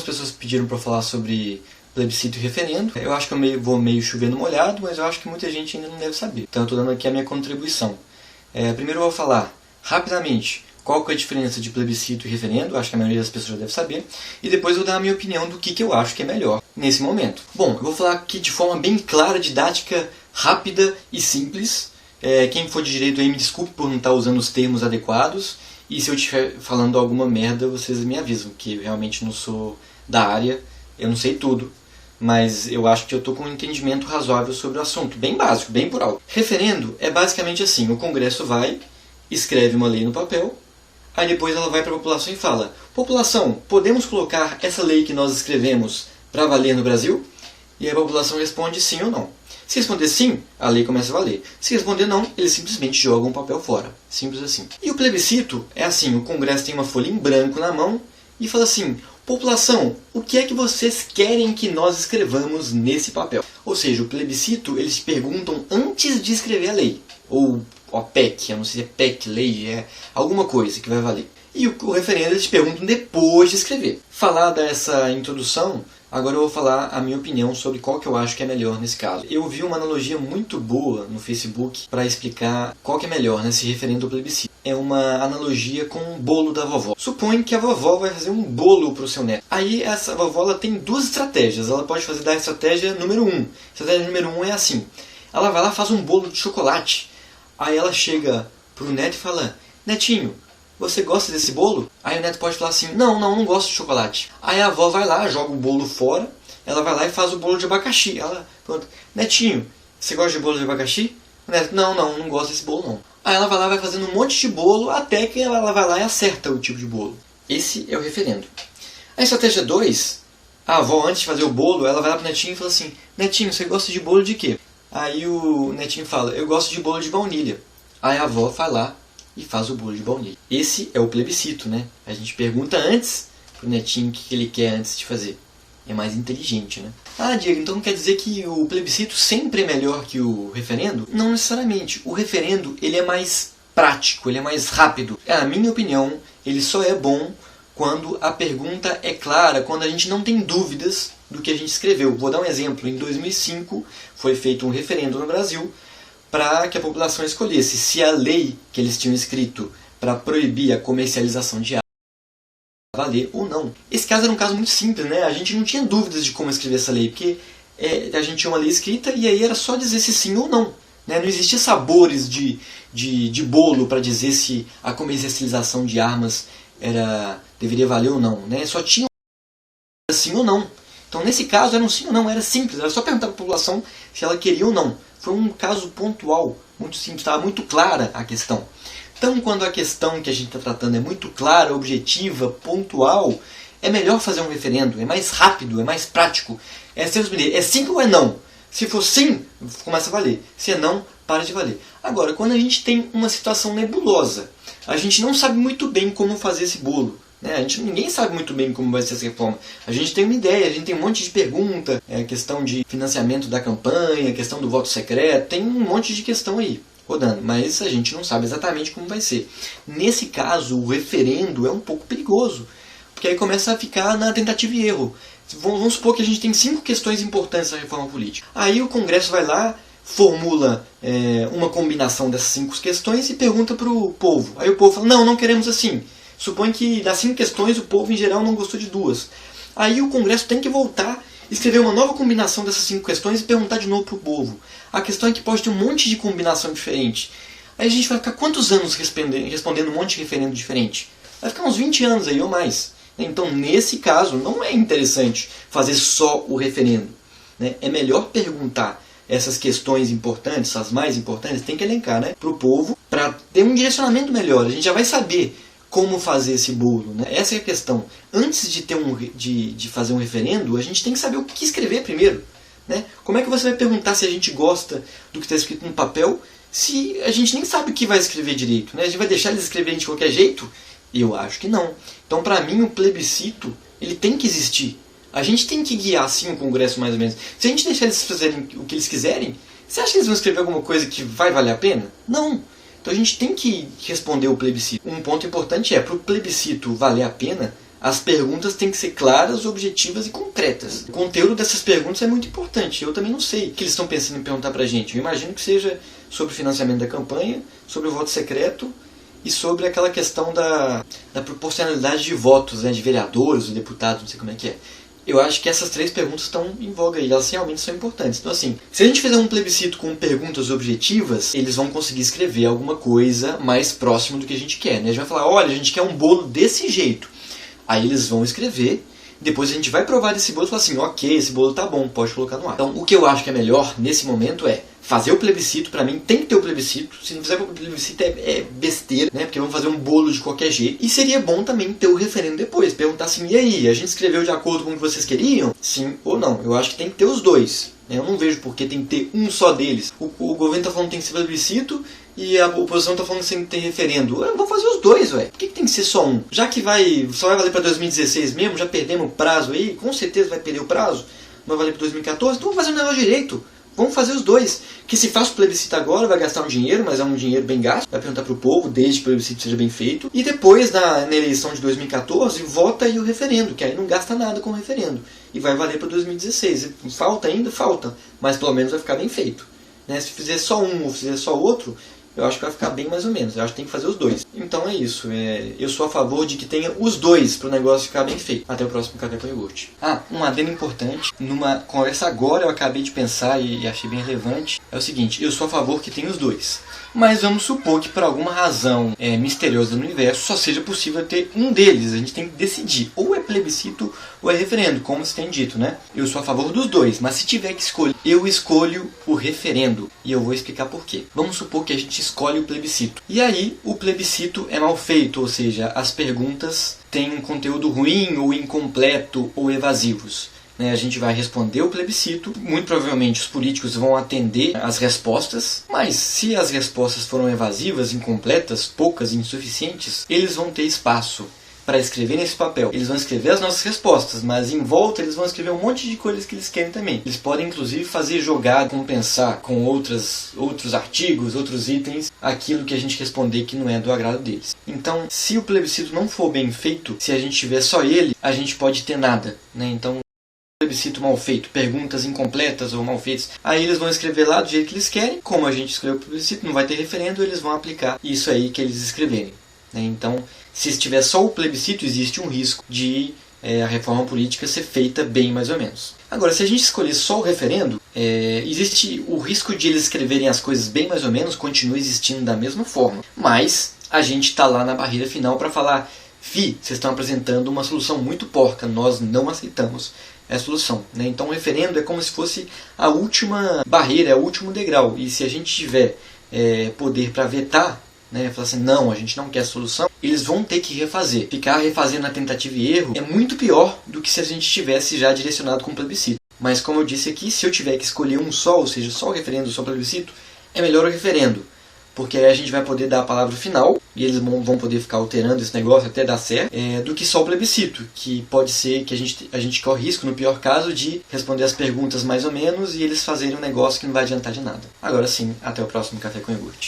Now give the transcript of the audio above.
pessoas pediram para falar sobre plebiscito e referendo. Eu acho que eu vou meio chover no molhado, mas eu acho que muita gente ainda não deve saber. Então eu estou dando aqui a minha contribuição. Primeiro eu vou falar rapidamente qual que é a diferença de plebiscito e referendo, acho que a maioria das pessoas já deve saber, e depois eu vou dar a minha opinião do que eu acho que é melhor nesse momento. Bom, eu vou falar aqui de forma bem clara, didática, rápida e simples. Quem for de direito aí me desculpe por não estar usando os termos adequados, e se eu estiver falando alguma merda, vocês me avisam, que eu realmente não sou da área, eu não sei tudo, mas eu acho que eu estou com um entendimento razoável sobre o assunto, bem básico, bem por alto. Referendo é basicamente assim, o Congresso vai, escreve uma lei no papel, aí depois ela vai para a população e fala: população, podemos colocar essa lei que nós escrevemos para valer no Brasil? E a população responde sim ou não. Se responder sim, a lei começa a valer. Se responder não, eles simplesmente jogam o papel fora. Simples assim. E o plebiscito é assim, o Congresso tem uma folha em branco na mão e fala assim: população, o que é que vocês querem que nós escrevamos nesse papel? Ou seja, o plebiscito, eles perguntam antes de escrever a lei. Ou a PEC, eu não sei se é PEC, lei, é alguma coisa que vai valer. E o referendo eles perguntam depois de escrever. Falada essa introdução, agora eu vou falar a minha opinião sobre qual que eu acho que é melhor nesse caso. Eu vi uma analogia muito boa no Facebook para explicar qual que é melhor nesse referendo ou plebiscito. É uma analogia com o bolo da vovó. Suponha que a vovó vai fazer um bolo para o seu neto. Aí essa vovó ela tem duas estratégias. Ela pode fazer da estratégia número 1. A estratégia número 1 é assim. Ela vai lá e faz um bolo de chocolate. Aí ela chega pro neto e fala: netinho, você gosta desse bolo? Aí o neto pode falar assim: não gosto de chocolate. Aí a avó vai lá, joga o bolo fora, ela vai lá e faz o bolo de abacaxi. Ela pergunta: netinho, você gosta de bolo de abacaxi? O neto: não gosto desse bolo não. Aí ela vai lá e vai fazendo um monte de bolo até que ela vai lá e acerta o tipo de bolo. Esse é o referendo. A estratégia 2, a avó antes de fazer o bolo, ela vai lá pro netinho e fala assim: netinho, você gosta de bolo de quê? Aí o netinho fala: eu gosto de bolo de baunilha. Aí a avó vai lá e faz o bolo de baunilha. Esse é o plebiscito, né? A gente pergunta antes pro netinho o que ele quer antes de fazer. É mais inteligente, né? Ah, Diego, então quer dizer que o plebiscito sempre é melhor que o referendo? Não necessariamente. O referendo ele é mais prático, ele é mais rápido. Na minha opinião, ele só é bom quando a pergunta é clara, quando a gente não tem dúvidas do que a gente escreveu. Vou dar um exemplo. Em 2005 foi feito um referendo no Brasil para que a população escolhesse se a lei que eles tinham escrito para proibir a comercialização de armas valer ou não. Esse caso era um caso muito simples, né? A gente não tinha dúvidas de como escrever essa lei, porque a gente tinha uma lei escrita e aí era só dizer se sim ou não. Né? Não existia sabores de bolo para dizer se a comercialização de armas deveria valer ou não. Né? Só tinha sim ou não. Então nesse caso era um sim ou não, era simples, era só perguntar para a população se ela queria ou não. Foi um caso pontual, muito simples, estava muito clara a questão. Então, quando a questão que a gente está tratando é muito clara, objetiva, pontual, é melhor fazer um referendo, é mais rápido, é mais prático. É sim ou é não? Se for sim, começa a valer. Se é não, para de valer. Agora, quando a gente tem uma situação nebulosa, a gente não sabe muito bem como fazer esse bolo. Né? Ninguém sabe muito bem como vai ser essa reforma. A gente tem uma ideia, a gente tem um monte de pergunta, questão de financiamento da campanha, questão do voto secreto, tem um monte de questão aí rodando, mas a gente não sabe exatamente como vai ser. Nesse caso, o referendo é um pouco perigoso, porque aí começa a ficar na tentativa e erro. Vamos supor que a gente tem 5 questões importantes na reforma política. Aí o Congresso vai lá, formula uma combinação dessas 5 questões e pergunta para o povo. Aí o povo fala: não queremos assim. Supõe que das 5 questões o povo em geral não gostou de 2. Aí o Congresso tem que voltar, escrever uma nova combinação dessas 5 questões e perguntar de novo para o povo. A questão é que pode ter um monte de combinação diferente. Aí a gente vai ficar quantos anos respondendo um monte de referendo diferente? Vai ficar uns 20 anos aí ou mais. Então nesse caso não é interessante fazer só o referendo. Né? É melhor perguntar essas questões importantes, as mais importantes, tem que elencar, né, para o povo, para ter um direcionamento melhor. A gente já vai saber como fazer esse bolo. Né? Essa é a questão. Antes de fazer um referendo, a gente tem que saber o que escrever primeiro. Né? Como é que você vai perguntar se a gente gosta do que está escrito no papel se a gente nem sabe o que vai escrever direito? Né? A gente vai deixar eles escreverem de qualquer jeito? Eu acho que não. Então, para mim, o plebiscito ele tem que existir. A gente tem que guiar assim o Congresso, mais ou menos. Se a gente deixar eles fazerem o que eles quiserem, você acha que eles vão escrever alguma coisa que vai valer a pena? Não. Então a gente tem que responder o plebiscito. Um ponto importante para o plebiscito valer a pena, As perguntas têm que ser claras, objetivas e concretas. O conteúdo dessas perguntas é muito importante. Eu também não sei o que eles estão pensando em perguntar pra gente. Eu imagino que seja sobre o financiamento da campanha, sobre o voto secreto e sobre aquela questão da proporcionalidade de votos, né, de vereadores, de deputados, não sei como é que é. Eu acho que essas 3 perguntas estão em voga aí, elas realmente são importantes. Então assim, se a gente fizer um plebiscito com perguntas objetivas, eles vão conseguir escrever alguma coisa mais próximo do que a gente quer, né? A gente vai falar, olha, a gente quer um bolo desse jeito. Aí eles vão escrever, depois a gente vai provar desse bolo e falar assim, ok, esse bolo tá bom, pode colocar no ar. Então o que eu acho que é melhor nesse momento é fazer o plebiscito. Pra mim tem que ter o plebiscito. Se não fizer o plebiscito é besteira, né? Porque vão fazer um bolo de qualquer jeito. E seria bom também ter o referendo depois. Perguntar assim, e aí, a gente escreveu de acordo com o que vocês queriam? Sim ou não? Eu acho que tem que ter os dois. Eu não vejo por que tem que ter um só deles. O governo tá falando que tem que ser plebiscito e a oposição tá falando que tem que ter referendo. Vamos fazer os dois, ué. Por que tem que ser só um? Já que só vai valer pra 2016 mesmo, já perdemos o prazo aí, com certeza vai perder o prazo. Não vai valer pra 2014, então vamos fazer o negócio direito. Vamos fazer os dois. Que se faz o plebiscito agora, vai gastar um dinheiro, mas é um dinheiro bem gasto. Vai perguntar pro povo, desde que o plebiscito seja bem feito. E depois, na eleição de 2014, vota aí o referendo, que aí não gasta nada com o referendo. E vai valer para 2016. Falta ainda? Falta. Mas pelo menos vai ficar bem feito. Né? Se fizer só um ou fizer só outro, eu acho que vai ficar bem mais ou menos. Eu acho que tem que fazer os dois. Então é isso. Eu sou a favor de que tenha os dois para o negócio ficar bem feito. Até o próximo Café com Iogurte. Um adendo importante. Numa conversa agora eu acabei de pensar e achei bem relevante. É o seguinte, eu sou a favor que tenha os dois. Mas vamos supor que por alguma razão misteriosa no universo só seja possível ter um deles. A gente tem que decidir. Ou é plebiscito ou é referendo, como se tem dito, né? Eu sou a favor dos dois, mas se tiver que escolher, eu escolho o referendo. E eu vou explicar por quê. Vamos supor que a gente escolhe o plebiscito. E aí, o plebiscito é mal feito, ou seja, as perguntas têm um conteúdo ruim, ou incompleto, ou evasivos. A gente vai responder o plebiscito, muito provavelmente os políticos vão atender as respostas, mas se as respostas foram evasivas, incompletas, poucas e insuficientes, eles vão ter espaço para escrever nesse papel. Eles vão escrever as nossas respostas, mas em volta eles vão escrever um monte de coisas que eles querem também. Eles podem inclusive fazer jogada, compensar com outros artigos, outros itens, aquilo que a gente responder que não é do agrado deles. Então, se o plebiscito não for bem feito, se a gente tiver só ele, a gente pode ter nada, né? Então, plebiscito mal feito, perguntas incompletas ou mal feitas, aí eles vão escrever lá do jeito que eles querem. Como a gente escreveu o plebiscito, não vai ter referendo, eles vão aplicar isso aí que eles escreverem. Então, se estiver só o plebiscito, existe um risco de a reforma política ser feita bem mais ou menos. Agora, se a gente escolher só o referendo, existe o risco de eles escreverem as coisas bem mais ou menos, continua existindo da mesma forma. Mas a gente está lá na barreira final para falar, vocês estão apresentando uma solução muito porca, nós não aceitamos a solução. Então o referendo é como se fosse a última barreira, é o último degrau. E se a gente tiver poder para vetar, falar assim, não, a gente não quer a solução, eles vão ter que refazer. Ficar refazendo a tentativa e erro é muito pior do que se a gente tivesse já direcionado com o plebiscito. Mas como eu disse aqui, se eu tiver que escolher um só, ou seja, só o referendo, só o plebiscito, é melhor o referendo. Porque aí a gente vai poder dar a palavra final, e eles vão poder ficar alterando esse negócio até dar certo, do que só o plebiscito, que pode ser que a gente corre risco, no pior caso, de responder as perguntas mais ou menos, e eles fazerem um negócio que não vai adiantar de nada. Agora sim, até o próximo Café com Iogurte.